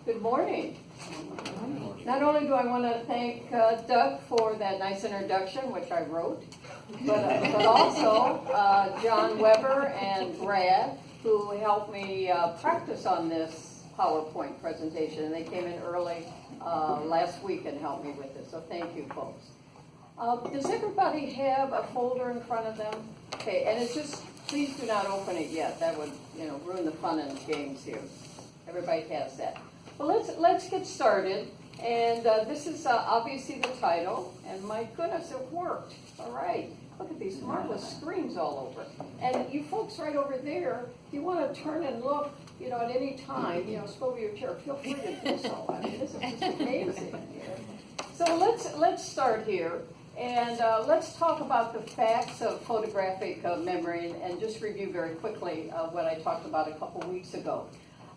Good morning. Not only do I want to thank Doug for that nice introduction, which I wrote, but also John Weber and Brad, who helped me practice on this PowerPoint presentation. And they came in early last week and helped me with it. So thank you, folks. Does everybody have a folder in front of them? Okay, and it's just, please do not open it yet. That would, ruin the fun and games here. Everybody has that. Well, let's get started. And this is obviously the title. And my goodness, it worked. All right. Look at these marvelous screens all over. And you folks right over there, if you want to turn and look, at any time, scroll over your chair, feel free to do so. I mean, this is just amazing here. So let's start here. And let's talk about the facts of photographic memory and just review very quickly what I talked about a couple weeks ago.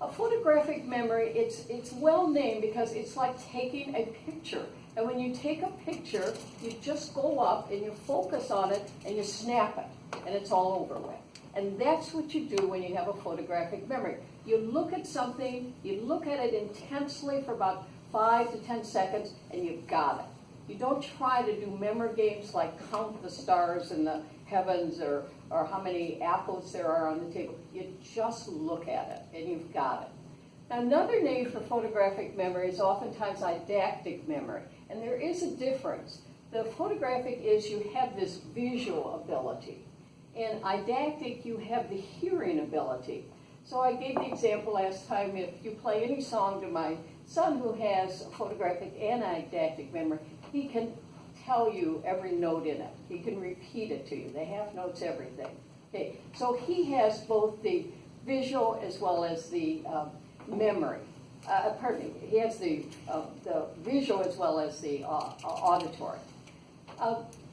A photographic memory, it's well named because it's like taking a picture. And when you take a picture, you just go up and you focus on it and you snap it, and it's all over with. And that's what you do when you have a photographic memory. You look at something, you look at it intensely for about 5 to 10 seconds, and you've got it. You don't try to do memory games like count the stars in the heavens or how many apples there are on the table. You just look at it, and you've got it. Now, another name for photographic memory is oftentimes eidetic memory, and there is a difference. The photographic is you have this visual ability. In eidetic, you have the hearing ability. So I gave the example last time, if you play any song to my son who has photographic and eidetic memory, he can tell you every note in it. He can repeat it to you. The half notes, everything. Okay, so he has both the visual as well as the memory. He has the visual as well as the auditory.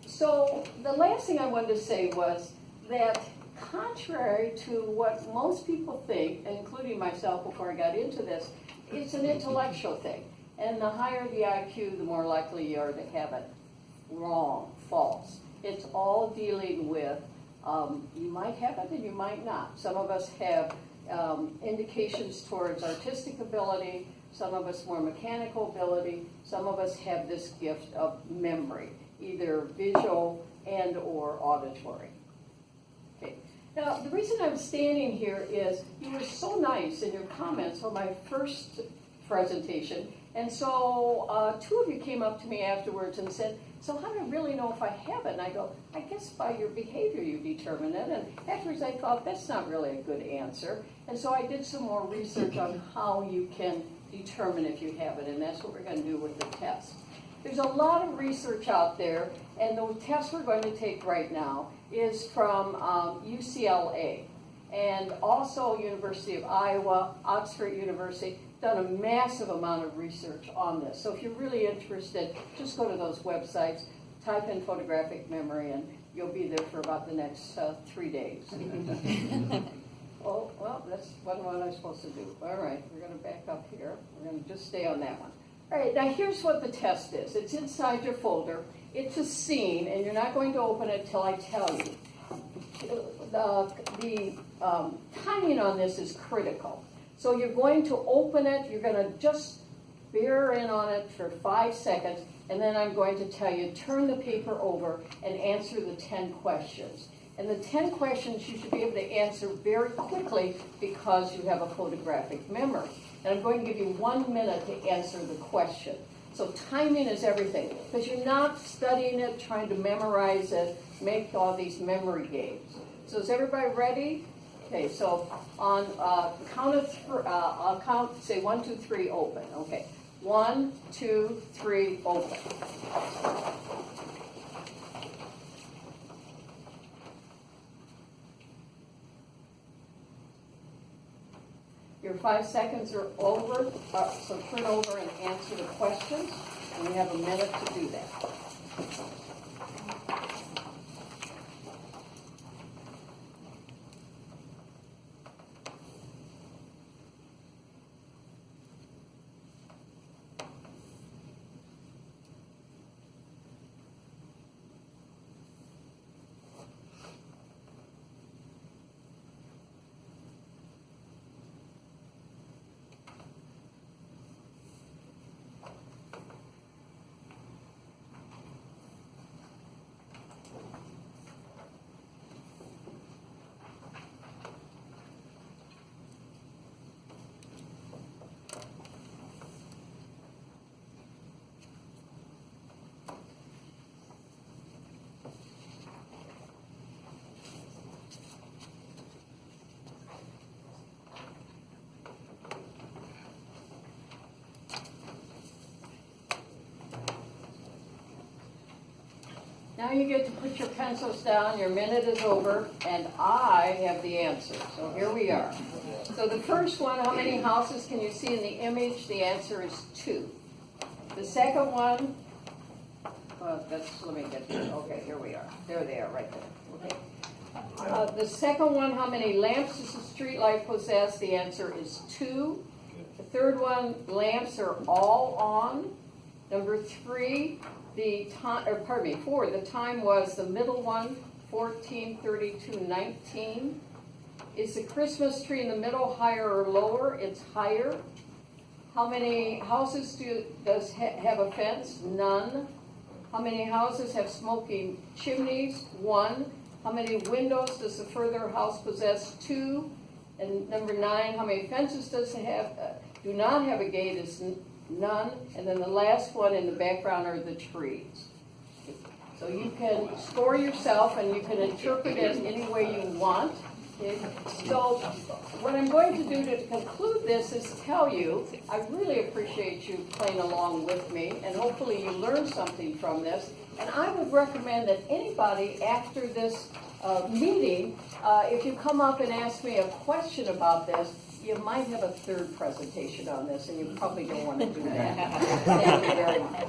So the last thing I wanted to say was that contrary to what most people think, including myself before I got into this, it's an intellectual thing. And the higher the IQ, the more likely you are to have it wrong, false. It's all dealing with, you might have it and you might not. Some of us have indications towards artistic ability, some of us more mechanical ability, some of us have this gift of memory, either visual and or auditory. Okay. Now, the reason I'm standing here is you were so nice in your comments on my first presentation. And so 2 of you came up to me afterwards and said, so how do I really know if I have it? And I go, I guess by your behavior you determine it. And afterwards I thought, that's not really a good answer. And so I did some more research on how you can determine if you have it. And that's what we're going to do with the test. There's a lot of research out there. And the test we're going to take right now is from UCLA. And also University of Iowa, Oxford University, done a massive amount of research on this. So if you're really interested, just go to those websites, type in photographic memory, and you'll be there for about the next 3 days. Oh, well, that's what I'm supposed to do. All right, we're going to back up here. We're going to just stay on that one. All right, now here's what the test is. It's inside your folder. It's a scene, and you're not going to open it till I tell you. The timing on this is critical. So you're going to open it, you're going to just bear in on it for 5 seconds, and then I'm going to tell you, turn the paper over and answer the 10 questions. And the 10 questions you should be able to answer very quickly because you have a photographic memory. And I'm going to give you 1 minute to answer the question. So timing is everything, because you're not studying it, trying to memorize it, make all these memory games. So is everybody ready? Okay, so on count of I'll count, say 1, 2, 3, open. Okay, 1, 2, 3, open. Your 5 seconds are over, so turn over and answer the questions, and you have a minute to do that. Now you get to put your pencils down, your minute is over, and I have the answer. So here we are. So the first one, how many houses can you see in the image? The answer is 2. The second one, let me get there. Okay, here we are. There they are, right there. Okay. The second one, how many lamps does a street light possess? The answer is 2. The third one, lamps are all on. Number 3, the time, 4, the time was the middle one, 14:32:19. Is the Christmas tree in the middle higher or lower? It's higher. How many houses does have a fence? None. How many houses have smoking chimneys? 1. How many windows does the further house possess? 2. And number 9, how many fences does it have? Do not have a gate is none. And then the last one in the background are the trees. So you can score yourself and you can interpret it any way you want. Okay. So what I'm going to do to conclude this is tell you, I really appreciate you playing along with me, and hopefully you learned something from this. And I would recommend that anybody after this meeting, if you come up and ask me a question about this, you might have a third presentation on this, and you probably don't want to do that. Thank you very much.